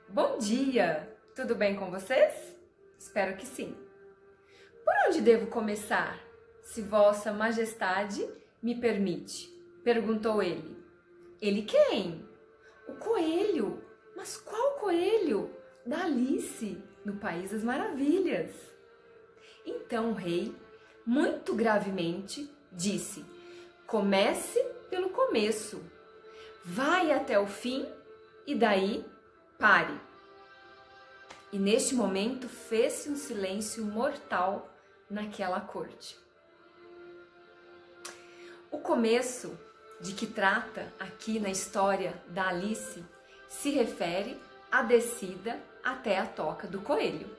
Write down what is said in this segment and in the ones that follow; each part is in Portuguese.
Bom dia! Tudo bem com vocês? Espero que sim. Por onde devo começar, se Vossa Majestade me permite? Perguntou ele. Ele quem? O coelho. Mas qual coelho? Da Alice, no País das Maravilhas. Então o rei, muito gravemente, disse: comece pelo começo. Vai até o fim e daí pare. E neste momento fez-se um silêncio mortal naquela corte. O começo de que trata aqui na história da Alice se refere à descida até a toca do coelho.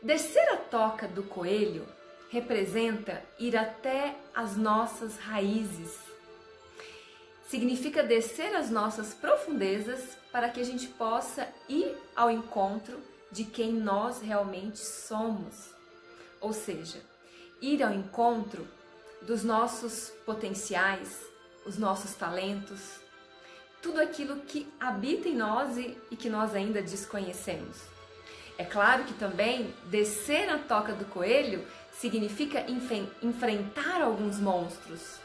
Descer a toca do coelho representa ir até as nossas raízes. Significa descer as nossas profundezas para que a gente possa ir ao encontro de quem nós realmente somos. Ou seja, ir ao encontro dos nossos potenciais, os nossos talentos, tudo aquilo que habita em nós e que nós ainda desconhecemos. É claro que também descer na toca do coelho significa enfrentar alguns monstros.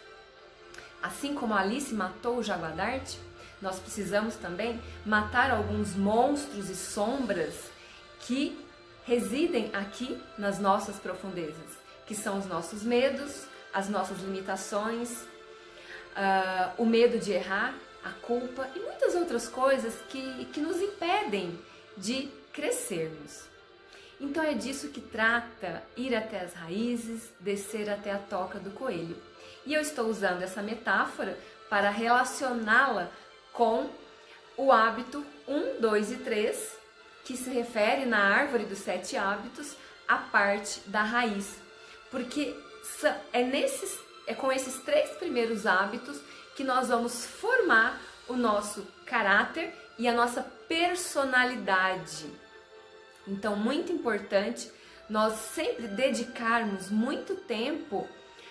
Assim como Alice matou o Jaguardarte, nós precisamos também matar alguns monstros e sombras que residem aqui nas nossas profundezas, que são os nossos medos, as nossas limitações, o medo de errar, a culpa e muitas outras coisas que nos impedem de crescermos. Então é disso que trata ir até as raízes, descer até a toca do coelho. E eu estou usando essa metáfora para relacioná-la com o hábito 1, 2 e 3, que se refere na árvore dos 7 hábitos à parte da raiz. Porque é com esses 3 primeiros hábitos que nós vamos formar o nosso caráter e a nossa personalidade. Então, muito importante nós sempre dedicarmos muito tempo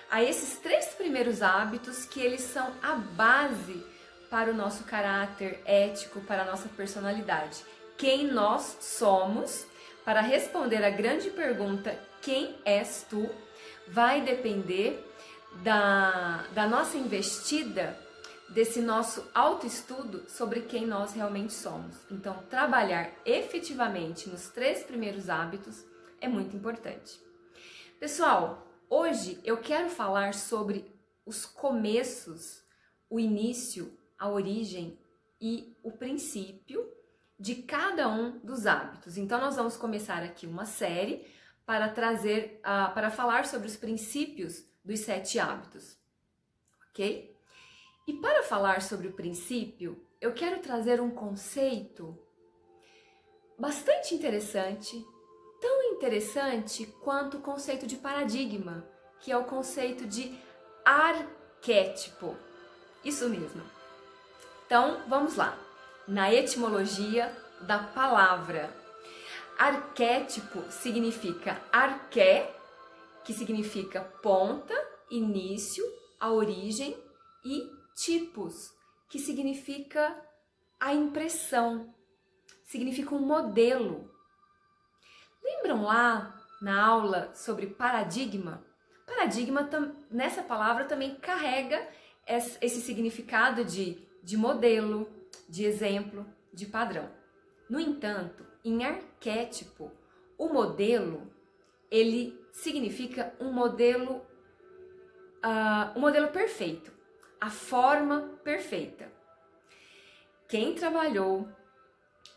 a esses 3 primeiros hábitos, que eles são a base para o nosso caráter ético, para a nossa personalidade. Quem nós somos, para responder a grande pergunta, quem és tu, vai depender da nossa investida, desse nosso autoestudo sobre quem nós realmente somos. Então, trabalhar efetivamente nos 3 primeiros hábitos é muito importante. Pessoal, hoje eu quero falar sobre os começos, o início, a origem e o princípio de cada um dos hábitos. Então, nós vamos começar aqui uma série para falar sobre os princípios dos 7 hábitos, ok? E para falar sobre o princípio, eu quero trazer um conceito bastante interessante, tão interessante quanto o conceito de paradigma, que é o conceito de arquétipo. Isso mesmo. Então, vamos lá. Na etimologia da palavra, arquétipo significa arqué, que significa ponta, início, a origem, e tipos, que significa a impressão, significa um modelo. Lembram lá na aula sobre paradigma? Paradigma, nessa palavra, também carrega esse significado de modelo, de exemplo, de padrão. No entanto, em arquétipo, o modelo, ele significa um modelo perfeito, a forma perfeita. Quem trabalhou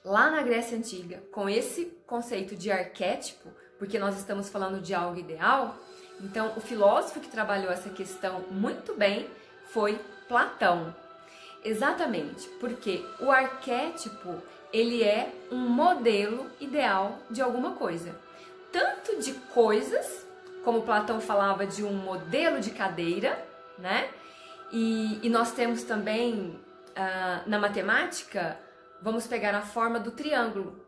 lá na Grécia Antiga com esse conceito de arquétipo, porque nós estamos falando de algo ideal, então o filósofo que trabalhou essa questão muito bem foi Platão. Exatamente, porque o arquétipo, ele é um modelo ideal de alguma coisa. Tanto de coisas, como Platão falava de um modelo de cadeira, né? E nós temos também, na matemática, vamos pegar a forma do triângulo.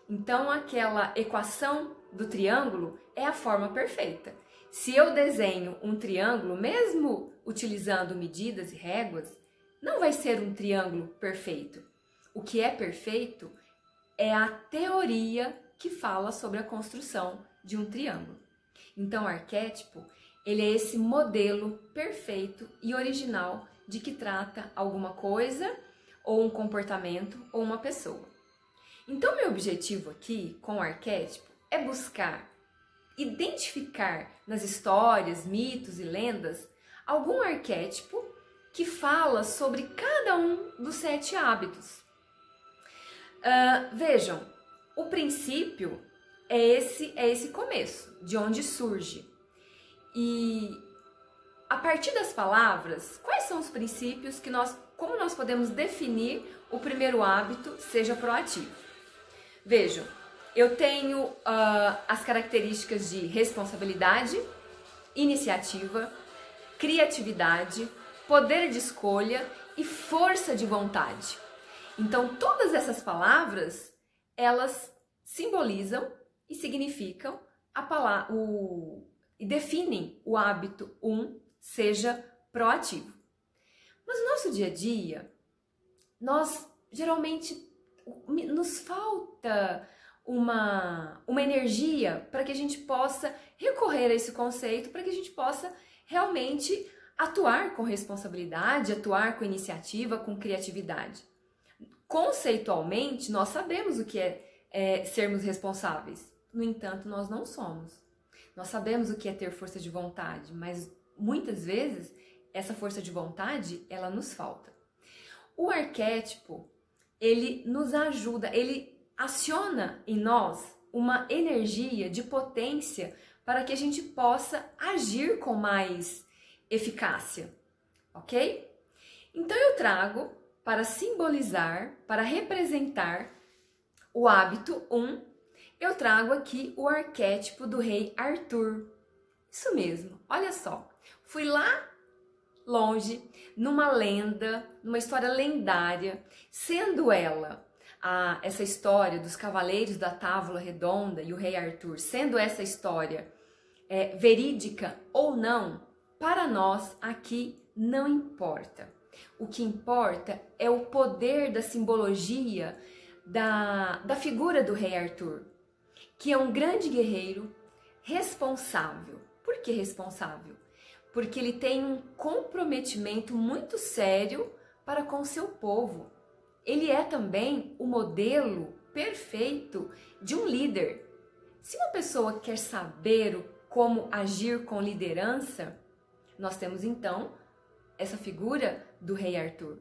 Então, aquela equação do triângulo é a forma perfeita. Se eu desenho um triângulo, mesmo utilizando medidas e réguas, não vai ser um triângulo perfeito. O que é perfeito é a teoria que fala sobre a construção de um triângulo. Então, o arquétipo, ele é esse modelo perfeito e original de que trata alguma coisa, ou um comportamento, ou uma pessoa. Então, meu objetivo aqui com o arquétipo é buscar identificar nas histórias, mitos e lendas algum arquétipo que fala sobre cada um dos 7 hábitos. Vejam, o princípio é esse começo, de onde surge. E a partir das palavras, quais são os princípios que como nós podemos definir o primeiro hábito seja proativo? Vejam, eu tenho as características de responsabilidade, iniciativa, criatividade, poder de escolha e força de vontade. Então, todas essas palavras, elas simbolizam e significam e definem o hábito 1, seja proativo. Mas no nosso dia a dia, nós geralmente nos falta uma energia para que a gente possa recorrer a esse conceito, para que a gente possa realmente atuar com responsabilidade, atuar com iniciativa, com criatividade. Conceitualmente, nós sabemos o que é sermos responsáveis. No entanto, nós não somos. Nós sabemos o que é ter força de vontade, mas muitas vezes essa força de vontade, ela nos falta. O arquétipo, ele nos ajuda, ele aciona em nós uma energia de potência para que a gente possa agir com mais eficácia, ok? Então eu trago para simbolizar, para representar o hábito 1, eu trago aqui o arquétipo do rei Arthur. Isso mesmo, olha só, fui lá longe, numa lenda, numa história lendária, sendo ela essa história dos Cavaleiros da Távola Redonda e o rei Arthur, sendo essa história verídica ou não, para nós aqui não importa. O que importa é o poder da simbologia da figura do rei Arthur, que é um grande guerreiro responsável. Por que responsável? Porque ele tem um comprometimento muito sério para com seu povo. Ele é também o modelo perfeito de um líder. Se uma pessoa quer saber como agir com liderança, nós temos então essa figura do rei Arthur,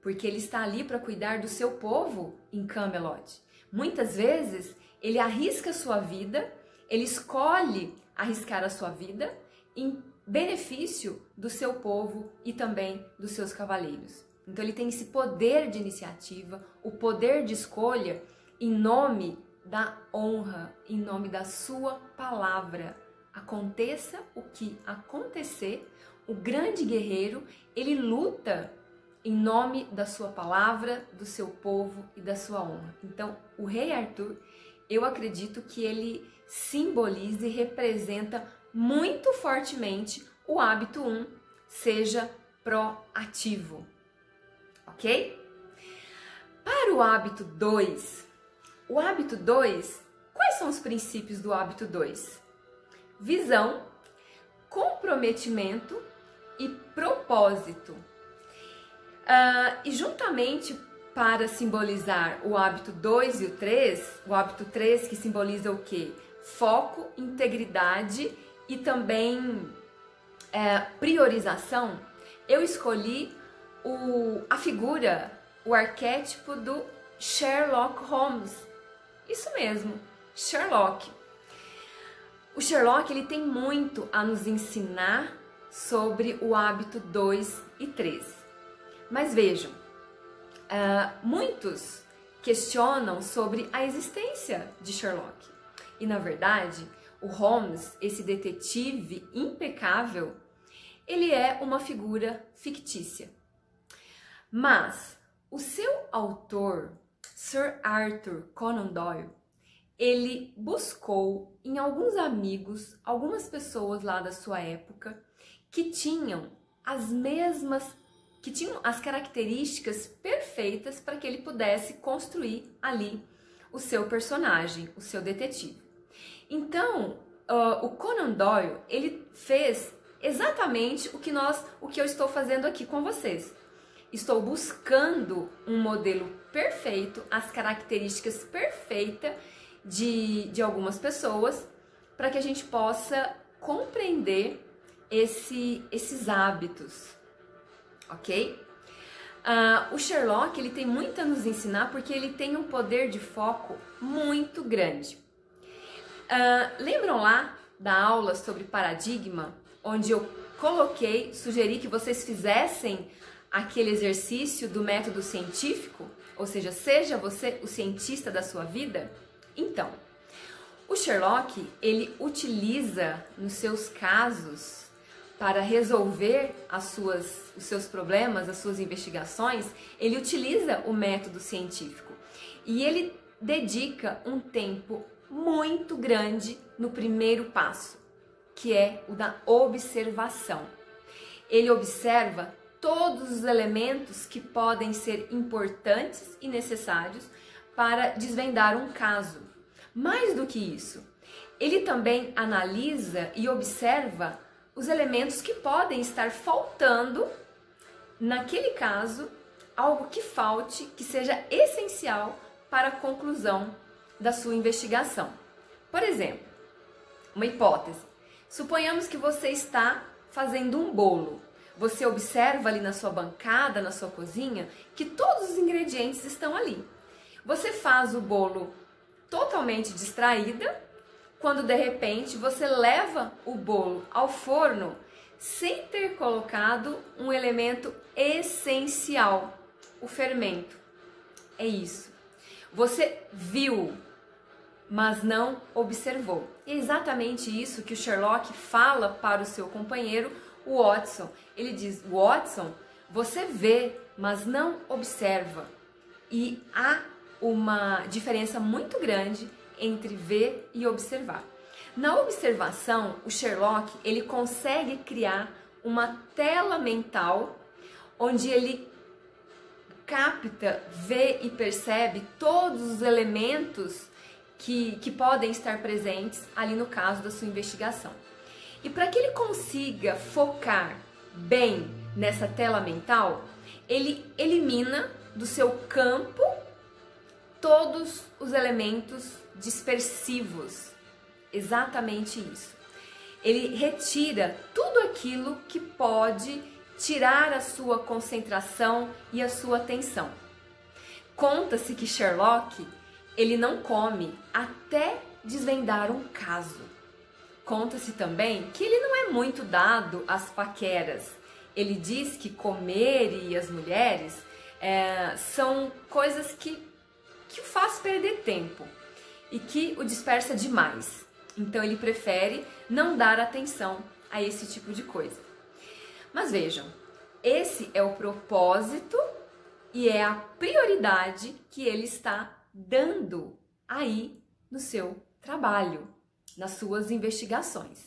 porque ele está ali para cuidar do seu povo em Camelot. Muitas vezes ele arrisca a sua vida, ele escolhe arriscar a sua vida em benefício do seu povo e também dos seus cavaleiros. Então ele tem esse poder de iniciativa, o poder de escolha em nome da honra, em nome da sua palavra. Aconteça o que acontecer, o grande guerreiro, ele luta em nome da sua palavra, do seu povo e da sua honra. Então, o rei Arthur, eu acredito que ele simboliza e representa muito fortemente o hábito 1, seja proativo, ok? Para o hábito 2, quais são os princípios do hábito 2? Visão, comprometimento e propósito. E juntamente para simbolizar o hábito 2 e o 3, o hábito 3 que simboliza o quê? Foco, integridade e também priorização, eu escolhi a figura, o arquétipo do Sherlock Holmes. Isso mesmo, Sherlock. O Sherlock, ele tem muito a nos ensinar sobre o hábito 2 e 3. Mas vejam, muitos questionam sobre a existência de Sherlock. E na verdade, o Holmes, esse detetive impecável, ele é uma figura fictícia. Mas o seu autor, Sir Arthur Conan Doyle, ele buscou em alguns amigos, algumas pessoas lá da sua época, que tinham as características perfeitas para que ele pudesse construir ali o seu personagem, o seu detetive. Então, o Conan Doyle, ele fez exatamente o que eu estou fazendo aqui com vocês. Estou buscando um modelo perfeito, as características perfeitas de algumas pessoas, para que a gente possa compreender esses hábitos, ok? O Sherlock, ele tem muito a nos ensinar porque ele tem um poder de foco muito grande. Lembram lá da aula sobre paradigma, onde eu sugeri que vocês fizessem aquele exercício do método científico? Ou seja você o cientista da sua vida? Então, o Sherlock, ele utiliza nos seus casos, para resolver os seus problemas, as suas investigações, ele utiliza o método científico. E ele dedica um tempo muito grande no primeiro passo, que é o da observação. Ele observa todos os elementos que podem ser importantes e necessários para desvendar um caso. Mais do que isso, ele também analisa e observa os elementos que podem estar faltando naquele caso, algo que falte, que seja essencial para a conclusão da sua investigação. Por exemplo, uma hipótese. Suponhamos que você está fazendo um bolo. Você observa ali na sua bancada, na sua cozinha, que todos os ingredientes estão ali. Você faz o bolo totalmente distraída, quando de repente você leva o bolo ao forno sem ter colocado um elemento essencial, o fermento. É isso. Você viu, mas não observou. É exatamente isso que o Sherlock fala para o seu companheiro, o Watson. Ele diz: Watson, você vê, mas não observa. E há uma diferença muito grande entre ver e observar. Na observação, o Sherlock, ele consegue criar uma tela mental onde ele capta, vê e percebe todos os elementos que podem estar presentes ali no caso da sua investigação. E para que ele consiga focar bem nessa tela mental, ele elimina do seu campo todos os elementos dispersivos. Exatamente isso. Ele retira tudo aquilo que pode tirar a sua concentração e a sua atenção. Conta-se que Sherlock, ele não come até desvendar um caso. Conta-se também que ele não é muito dado às paqueras. Ele diz que comer e as mulheres são coisas que o faz perder tempo e que o dispersa demais. Então ele prefere não dar atenção a esse tipo de coisa. Mas vejam, esse é o propósito e é a prioridade que ele está dando aí no seu trabalho, nas suas investigações.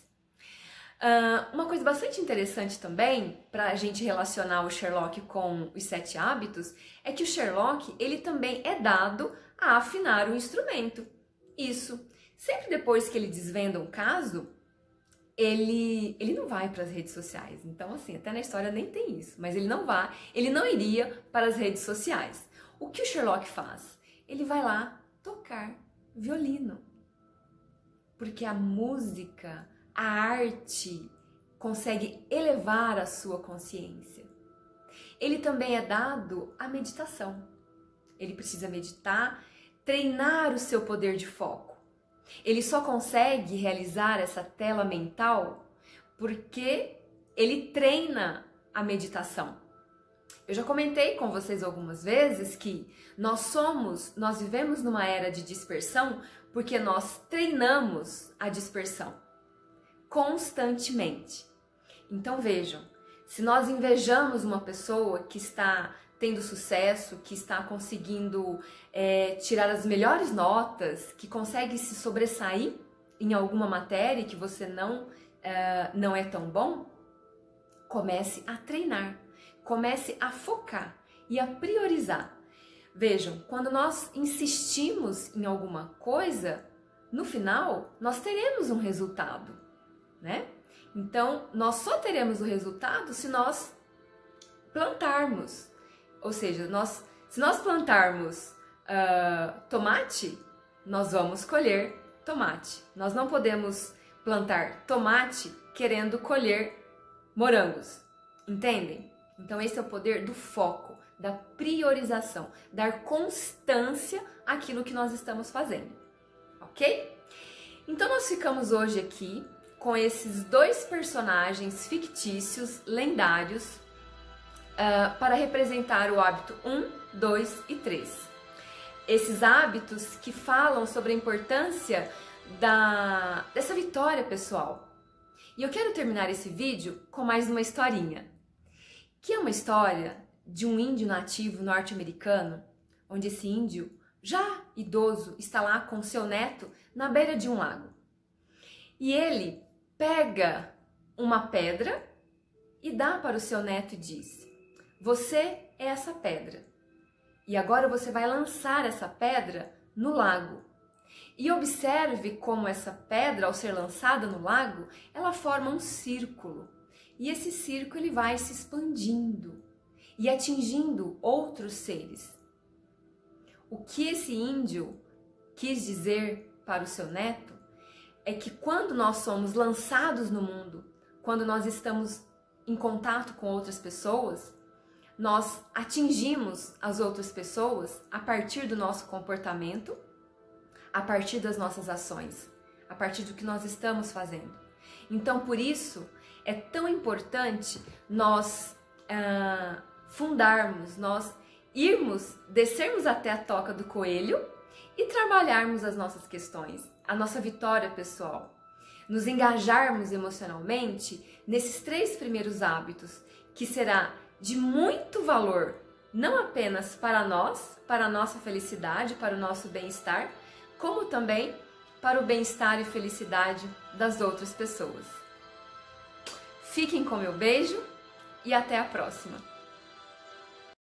Uma coisa bastante interessante também, para a gente relacionar o Sherlock com os 7 hábitos, é que o Sherlock, ele também é dado a afinar o instrumento. Isso, sempre depois que ele desvenda um caso, ele não vai para as redes sociais. Então, assim, até na história nem tem isso, mas ele não iria para as redes sociais. O que o Sherlock faz? Ele vai lá tocar violino. Porque a música, a arte consegue elevar a sua consciência. Ele também é dado à meditação. Ele precisa meditar, treinar o seu poder de foco. Ele só consegue realizar essa tela mental porque ele treina a meditação. Eu já comentei com vocês algumas vezes que nós vivemos numa era de dispersão porque nós treinamos a dispersão constantemente. Então vejam, se nós invejamos uma pessoa que está tendo sucesso, que está conseguindo tirar as melhores notas, que consegue se sobressair em alguma matéria que você não é tão bom, comece a treinar, comece a focar e a priorizar. Vejam, quando nós insistimos em alguma coisa, no final nós teremos um resultado, né? Então, nós só teremos o resultado se nós plantarmos. Ou seja, se nós plantarmos tomate, nós vamos colher tomate. Nós não podemos plantar tomate querendo colher morangos, entendem? Então esse é o poder do foco, da priorização, dar constância àquilo que nós estamos fazendo, ok? Então nós ficamos hoje aqui com esses dois personagens fictícios, lendários, para representar o hábito 1, 2 e 3. Esses hábitos que falam sobre a importância dessa vitória pessoal. E eu quero terminar esse vídeo com mais uma historinha, que é uma história de um índio nativo norte-americano, onde esse índio, já idoso, está lá com seu neto na beira de um lago. E ele pega uma pedra e dá para o seu neto e diz: "Você é essa pedra. E agora você vai lançar essa pedra no lago. E observe como essa pedra, ao ser lançada no lago, ela forma um círculo. E esse círculo ele vai se expandindo e atingindo outros seres." O que esse índio quis dizer para o seu neto é que quando nós somos lançados no mundo, quando nós estamos em contato com outras pessoas, nós atingimos as outras pessoas a partir do nosso comportamento, a partir das nossas ações, a partir do que nós estamos fazendo. Então, por isso, é tão importante nós fundarmos, nós descermos até a toca do coelho e trabalharmos as nossas questões, a nossa vitória pessoal. Nos engajarmos emocionalmente nesses 3 primeiros hábitos, que será de muito valor, não apenas para nós, para a nossa felicidade, para o nosso bem-estar, como também para o bem-estar e felicidade das outras pessoas. Fiquem com meu beijo e até a próxima!